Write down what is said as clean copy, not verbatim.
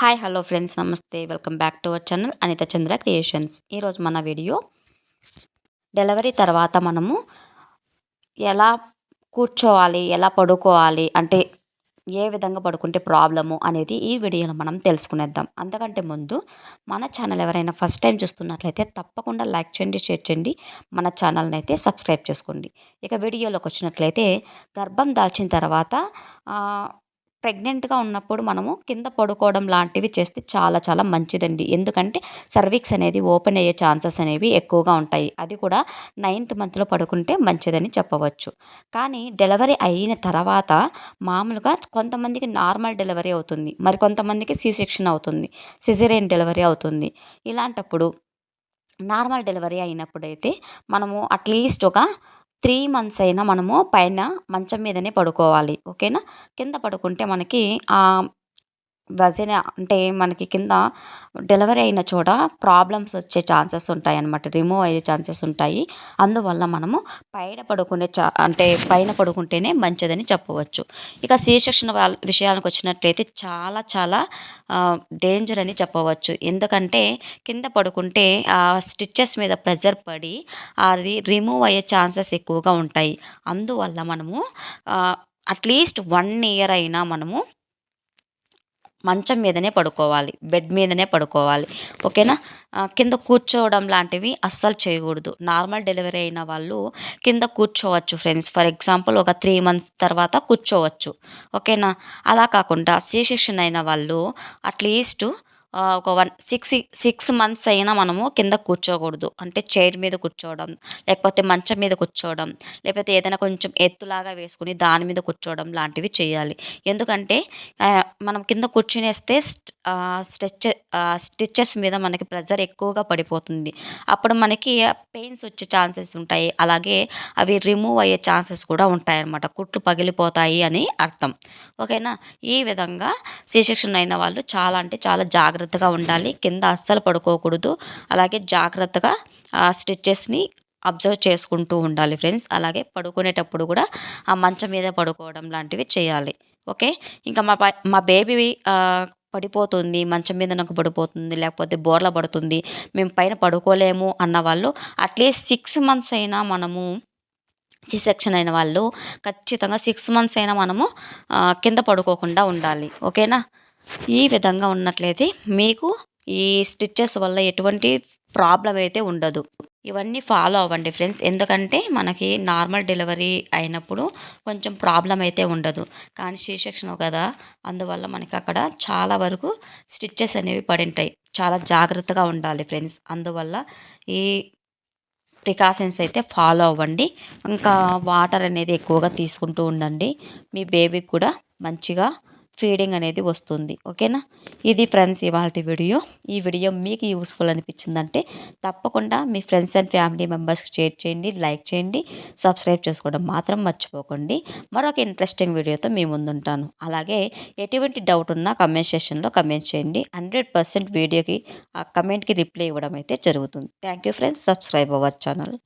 Hi hello friends, నమస్తే. Welcome back to our channel Anitha Chandra creations. ఈరోజు మన వీడియో డెలివరీ తర్వాత మనము ఎలా కూర్చోవాలి, ఎలా పడుకోవాలి, అంటే ఏ విధంగా పడుకుంటే ప్రాబ్లము అనేది ఈ వీడియోలో మనం తెలుసుకునేద్దాం. అంతకంటే ముందు మన ఛానల్ ఎవరైనా ఫస్ట్ టైం చూస్తున్నట్లయితే తప్పకుండా లైక్ చేయండి, షేర్ చేయండి, మన ఛానల్ని అయితే సబ్స్క్రైబ్ చేసుకోండి. ఇక వీడియోలోకి వచ్చినట్లయితే గర్భం దాల్చిన తర్వాత ప్రెగ్నెంట్గా ఉన్నప్పుడు మనము కింద పడుకోవడం లాంటివి చేస్తే చాలా చాలా మంచిదండి. ఎందుకంటే సర్వీక్స్ అనేది ఓపెన్ అయ్యే ఛాన్సెస్ అనేవి ఎక్కువగా ఉంటాయి. అది కూడా 9th మంత్లో పడుకుంటే మంచిదని చెప్పవచ్చు. కానీ డెలివరీ అయిన తర్వాత మామూలుగా కొంతమందికి నార్మల్ డెలివరీ అవుతుంది, మరి కొంతమందికి సి సెక్షన్ అవుతుంది, సిజేరియన్ డెలివరీ అవుతుంది. ఇలాంటప్పుడు నార్మల్ డెలివరీ అయినప్పుడైతే మనము అట్లీస్ట్ ఒక 3 మంత్స్ అయినా మనము పైన మంచం మీదనే పడుకోవాలి. ఓకేనా. కింద పడుకుంటే మనకి వజైనా అంటే మనకి కింద డెలివరీ అయిన చోట ప్రాబ్లమ్స్ వచ్చే ఛాన్సెస్ ఉంటాయన్నమాట. రిమూవ్ అయ్యే ఛాన్సెస్ ఉంటాయి. అందువల్ల మనము పైన పడుకునే అంటే పైన పడుకుంటేనే మంచిదని చెప్పవచ్చు. ఇక సి సెక్షన్ విషయానికి వచ్చినట్లయితే చాలా చాలా డేంజర్ అని చెప్పవచ్చు. ఎందుకంటే కింద పడుకుంటే ఆ స్టిచ్చెస్ మీద ప్రెజర్ పడి అది రిమూవ్ అయ్యే ఛాన్సెస్ ఎక్కువగా ఉంటాయి. అందువల్ల మనము అట్లీస్ట్ 1 ఇయర్ అయినా మనము మంచం మీదనే పడుకోవాలి, బెడ్ మీదనే పడుకోవాలి. ఓకేనా. కింద కూర్చోవడం లాంటివి అస్సలు చేయకూడదు. నార్మల్ డెలివరీ అయిన వాళ్ళు కింద కూర్చోవచ్చు ఫ్రెండ్స్. ఫర్ ఎగ్జాంపుల్ ఒక 3 మంత్స్ తర్వాత కూర్చోవచ్చు. ఓకేనా. అలా కాకుండా సి సెక్షన్ అయిన వాళ్ళు అట్లీస్ట్ ఒక 6 మంత్స్ అయినా మనము కింద కూర్చోకూడదు. అంటే చైర్ మీద కూర్చోవడం, లేకపోతే మంచం మీద కూర్చోవడం, లేకపోతే ఏదైనా కొంచెం ఎత్తులాగా వేసుకుని దాని మీద కూర్చోవడం లాంటివి చేయాలి. ఎందుకంటే మనం కింద కూర్చునేస్తే స్టిచ్చెస్ మీద మనకి ప్రెజర్ ఎక్కువగా పడిపోతుంది. అప్పుడు మనకి పెయిన్స్ వచ్చే ఛాన్సెస్ ఉంటాయి. అలాగే అవి రిమూవ్ అయ్యే ఛాన్సెస్ కూడా ఉంటాయన్నమాట. కుట్లు పగిలిపోతాయి అని అర్థం. ఓకేనా. ఈ విధంగా సి సెక్షన్ అయిన వాళ్ళు చాలా అంటే చాలా జాగ్రత్తగా ఉండాలి. కింద అస్సలు పడుకోకూడదు. అలాగే జాగ్రత్తగా స్టిచ్చెస్ని అబ్జర్వ్ చేసుకుంటూ ఉండాలి ఫ్రెండ్స్. అలాగే పడుకునేటప్పుడు కూడా ఆ మంచం మీద పడుకోవడం లాంటివి చేయాలి. ఓకే. ఇంకా మా బేబీ పడిపోతుంది, మంచం మీద నాకు పడిపోతుంది, లేకపోతే బోర్ల పడుతుంది, మేము పైన పడుకోలేము అన్న వాళ్ళు అట్లీస్ట్ 6 మంత్స్ అయినా మనము సి సెక్షన్ అయిన వాళ్ళు ఖచ్చితంగా 6 మంత్స్ అయినా మనము కింద పడుకోకుండా ఉండాలి. ఓకేనా. ఈ విధంగా ఉన్నట్లయితే మీకు ఈ స్టిచ్చెస్ వల్ల ఎటువంటి ప్రాబ్లం అయితే ఉండదు. ఇవన్నీ ఫాలో అవ్వండి ఫ్రెండ్స్. ఎందుకంటే మనకి నార్మల్ డెలివరీ అయినప్పుడు కొంచెం ప్రాబ్లం అయితే ఉండదు. కానీ సి సెక్షన్ కదా, అందువల్ల మనకి అక్కడ చాలా వరకు స్టిచ్చెస్ అనేవి పడింటాయి. చాలా జాగ్రత్తగా ఉండాలి ఫ్రెండ్స్. అందువల్ల ఈ ప్రికాషన్స్ అయితే ఫాలో అవ్వండి. ఇంకా వాటర్ అనేది ఎక్కువగా తీసుకుంటూ ఉండండి. మీ బేబీకి కూడా మంచిగా ఫీడింగ్ అనేది వస్తుంది. ఓకేనా. ఇది ఫ్రెండ్స్ ఇవాల్టి వీడియో. ఈ వీడియో మీకు యూస్ఫుల్ అనిపించిందంటే తప్పకుండా మీ ఫ్రెండ్స్ అండ్ ఫ్యామిలీ మెంబర్స్కి షేర్ చేయండి, లైక్ చేయండి, సబ్స్క్రైబ్ చేసుకోవడం మాత్రం మర్చిపోకండి. మరొక ఇంట్రెస్టింగ్ వీడియోతో మీ ముందుంటాను. అలాగే ఎటువంటి డౌట్ ఉన్నా కమెంట్ సెక్షన్లో కమెంట్ చేయండి. 100% వీడియోకి ఆ కమెంట్కి రిప్లై ఇవ్వడం అయితే జరుగుతుంది. Thank you friends. Subscribe our channel.